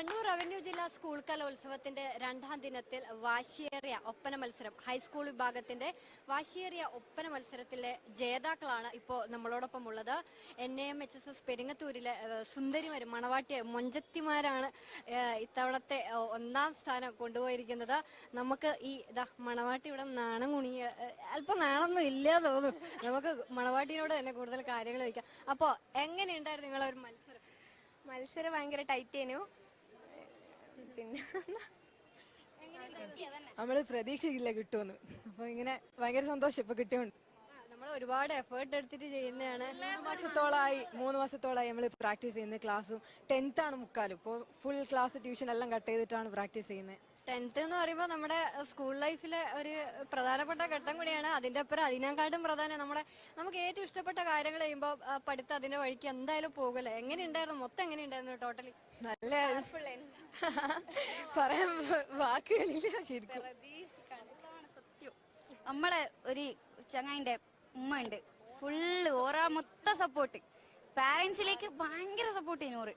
Kannur revenue ജില്ലാ school കലോത്സവത്തിന്റെ രണ്ടാം ദിനത്തിൽ വാശിയേറിയ ഒപ്പന മത്സരം ഹൈസ്കൂൾ വിഭാഗത്തിന്റെ വാശിയേറിയ ഒപ്പന മത്സരത്തിലെ ജേതാക്കളാണ് ഇപ്പോൾ നമ്മളോടൊപ്പം ഉള്ളത്. NAMHSS പെരിങ്ങത്തൂരിലെ സുന്ദരിമാരും മണവാട്ടിയ മൊഞ്ചത്തിമാരാണ് ഇത്തവണത്തെ ഒന്നാം സ്ഥാനം കൊണ്ടുപോയിരിക്കുന്നത്. നമുക്ക് ഈ മണവാട്ടി ഇവിടെ നാണം കുണിയ അല്പം നാണൊന്നും ഇല്ല തോന്നും. നമുക്ക് മണവാട്ടിനോട് തന്നെ കൂടുതൽ കാര്യങ്ങൾ ചോദിക്കാം. അപ്പോ എങ്ങനെയുണ്ടായിരുന്നു നിങ്ങളൊരു മത്സരം ഭയങ്കര ടൈറ്റ് ആയിരുന്നു. പിന്നെ നമ്മള് പ്രതീക്ഷിക്കില്ല കിട്ടുമെന്ന്. അപ്പൊ ഇങ്ങനെ ഭയങ്കര സന്തോഷം ഇപ്പൊ കിട്ടിയോണ്ട്. നമ്മൾ ഒരുപാട് എഫേർട്ട് എടുത്തിട്ട് ചെയ്യുന്നതാണ്. 3 മാസത്തോളായി നമ്മൾ പ്രാക്ടീസ് ചെയ്യുന്നത്. ക്ലാസ്സും 10th ആണ് മുക്കാലും. ഇപ്പോൾ ഫുൾ ക്ലാസ് ട്യൂഷൻ എല്ലാം കട്ട് ചെയ്തിട്ടാണ് പ്രാക്ടീസ് ചെയ്യുന്നത്. 10th എന്ന് പറയുമ്പോൾ നമ്മുടെ സ്കൂൾ ലൈഫിലെ ഒരു പ്രധാനപ്പെട്ട ഘട്ടം കൂടിയാണ്. അതിന്റെ അപ്പുറം അതിനെക്കാട്ടും പ്രധാനം നമുക്ക് ഏറ്റവും ഇഷ്ടപ്പെട്ട കാര്യങ്ങൾ ചെയ്യുമ്പോൾ പഠിത്തം അതിന്റെ വഴിക്ക് എന്തായാലും പോകല്ലേ. എങ്ങനെയുണ്ടായിരുന്നു മൊത്തം? എങ്ങനെയുണ്ടായിരുന്നു ടോട്ടലി? നല്ല പറയാൻ വാക്കുകളില്ല ശരിക്കും. സത്യം നമ്മളെ ഒരു ചങ്ങായിന്റെ ഉമ്മ ഉണ്ട്, ഫുള്ള് ഓറാ മൊത്തം സപ്പോർട്ട്. പാരന്റ്സിലേക്ക് ഭയങ്കര സപ്പോർട്ട് ചെയ്യുന്നു.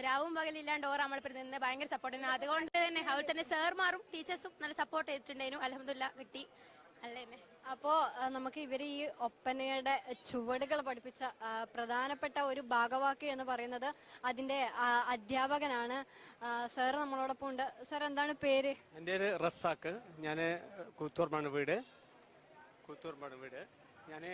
രാവും പകലില്ലാണ്ട് ഓർ നമ്മളിപ്പോൾ നിന്ന് ഭയങ്കര സപ്പോർട്ട് ചെയ്യുന്നു. അതുകൊണ്ട് തന്നെ അതുപോലെ തന്നെ സാർമാരും ടീച്ചേഴ്സും നല്ല സപ്പോർട്ട് ചെയ്തിട്ടുണ്ടായിരുന്നു. അൽഹംദുലില്ലാഹ് കിട്ടി. അല്ലേ? അപ്പോ നമുക്ക് ഇവര് ഈ ഒപ്പനയുടെ ചുവടുകൾ പഠിപ്പിച്ച പ്രധാനപ്പെട്ട ഒരു ഭാഗവാക്ക് എന്ന് പറയുന്നത് അതിന്റെ അധ്യാപകനാണ്. സാർ നമ്മളോടൊപ്പം ഉണ്ട്. സാർ, എന്താണ് പേര്? എൻ്റെ പേര് റസാക്ക്. ഞാൻ കൂത്തൂർമാണ് വീട്. ഞാൻ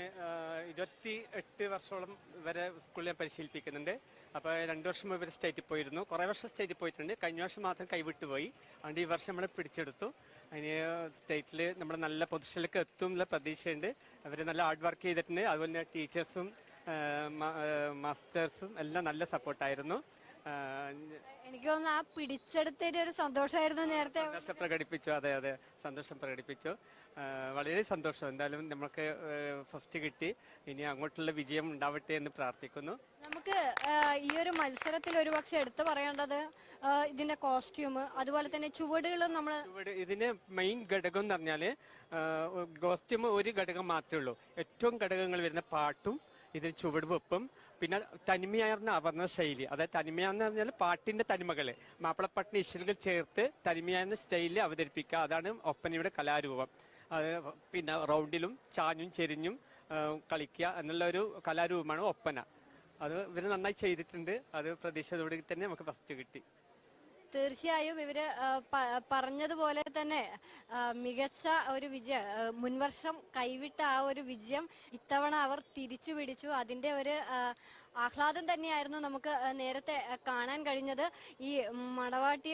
28 വർഷത്തോളം ഇവരെ സ്കൂളിൽ ഞാൻ പരിശീലിപ്പിക്കുന്നുണ്ട്. അപ്പോൾ 2 വർഷം ഇവർ സ്റ്റേറ്റിൽ പോയിരുന്നു. കുറേ വർഷം സ്റ്റേറ്റിൽ പോയിട്ടുണ്ട്. കഴിഞ്ഞ വർഷം മാത്രം കൈവിട്ടുപോയി. അതുകൊണ്ട് ഈ വർഷം നമ്മൾ പിടിച്ചെടുത്തു. അതിന് സ്റ്റേറ്റിൽ നമ്മൾ നല്ല പൊസിഷനിലേക്ക് എത്തും എന്നുള്ള പ്രതീക്ഷയുണ്ട്. അവർ നല്ല ഹാർഡ് വർക്ക് ചെയ്തിട്ടുണ്ട്. അതുപോലെ തന്നെ ടീച്ചേഴ്സും മാസ്റ്റേഴ്സും എല്ലാം നല്ല സപ്പോർട്ടായിരുന്നു. എനിക്ക് തോന്നുന്നു ആ പിടിച്ചെടുത്തതിന്റെ ഒരു സന്തോഷമായിരുന്നു നേരത്തെ. സന്തോഷം പ്രകടിപ്പിച്ചു. അതെ, സന്തോഷം പ്രകടിപ്പിച്ചു. വളരെ സന്തോഷം. എന്തായാലും നമുക്ക് ഫസ്റ്റ് കിട്ടി. ഇനി അങ്ങോട്ടുള്ള വിജയം ഉണ്ടാവട്ടെ എന്ന് പ്രാർത്ഥിക്കുന്നു. നമുക്ക് ഈ ഒരു മത്സരത്തിൽ ഒരുപക്ഷെ എടുത്തു പറയേണ്ടത് ഇതിന്റെ കോസ്റ്റ്യൂം, അതുപോലെ തന്നെ ചുവടുകളും ഇതിന് മെയിൻ ഘടകം എന്ന് പറഞ്ഞാല് കോസ്റ്റ്യൂം ഒരു ഘടകം മാത്രമേ ഉള്ളൂ. ഏറ്റവും ഘടകങ്ങൾ വരുന്ന പാട്ടും ഇതിന് ചുവടുവെപ്പും പിന്നെ തനിമയാർന്ന അവർണ ശൈലി. അതായത് തനിമയാന്ന് പറഞ്ഞാൽ പാട്ടിന്റെ തനിമകള് മാപ്പിളപ്പാട്ടിന് ഇശലുകൾ ചേർത്ത് തനിമയാർന്ന സ്റ്റൈലിൽ അവതരിപ്പിക്കുക. അതാണ് ഒപ്പനയുടെ കലാരൂപം. അത് പിന്നെ റൗണ്ടിലും ചാഞ്ഞും ചെരിഞ്ഞും കളിക്കുക എന്നുള്ള ഒരു കലാരൂപമാണ് ഒപ്പന. അത് ഇവര് നന്നായി ചെയ്തിട്ടുണ്ട്. അത് പ്രതീക്ഷയോടെ തന്നെ നമുക്ക് ഫസ്റ്റ് കിട്ടി. തീർച്ചയായും ഇവര് പറഞ്ഞതുപോലെ തന്നെ മികച്ച ഒരു വിജയം, മുൻവർഷം കൈവിട്ട ആ ഒരു വിജയം ഇത്തവണ അവർ തിരിച്ചു പിടിച്ചു. അതിന്റെ ഒരു ആഹ്ലാദം തന്നെയായിരുന്നു നമുക്ക് നേരത്തെ കാണാൻ കഴിഞ്ഞത്. ഈ മണവാട്ടി,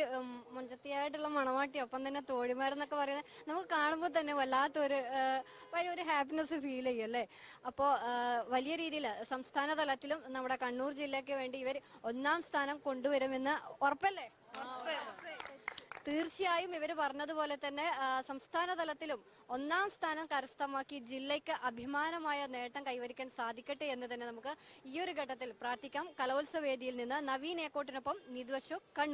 മൊഞ്ചത്തിയായിട്ടുള്ള മണവാട്ടി, ഒപ്പം തന്നെ തോഴിമാരെന്നൊക്കെ പറയുന്നത് നമുക്ക് കാണുമ്പോൾ തന്നെ വല്ലാത്തൊരു വലിയൊരു ഹാപ്പിനെസ് ഫീൽ ചെയ്യും അല്ലേ. അപ്പോ വലിയ രീതിയിൽ സംസ്ഥാന തലത്തിലും നമ്മുടെ കണ്ണൂർ ജില്ലയ്ക്ക് വേണ്ടി ഇവർ 1ാം സ്ഥാനം കൊണ്ടുവരുമെന്ന് ഉറപ്പല്ലേ? തീർച്ചയായും ഇവര് പറഞ്ഞതുപോലെ തന്നെ സംസ്ഥാന തലത്തിലും 1ാം സ്ഥാനം കരസ്ഥമാക്കി ജില്ലയ്ക്ക് അഭിമാനമായ നേട്ടം കൈവരിക്കാൻ സാധിക്കട്ടെ എന്ന് തന്നെ നമുക്ക് ഈ ഒരു ഘട്ടത്തിൽ പ്രാർത്ഥിക്കാം. കലോത്സവ വേദിയിൽ നിന്ന് നവീൻ ഏക്കോട്ടിനൊപ്പം നിതു അശോക്, കണ്ണൂർ.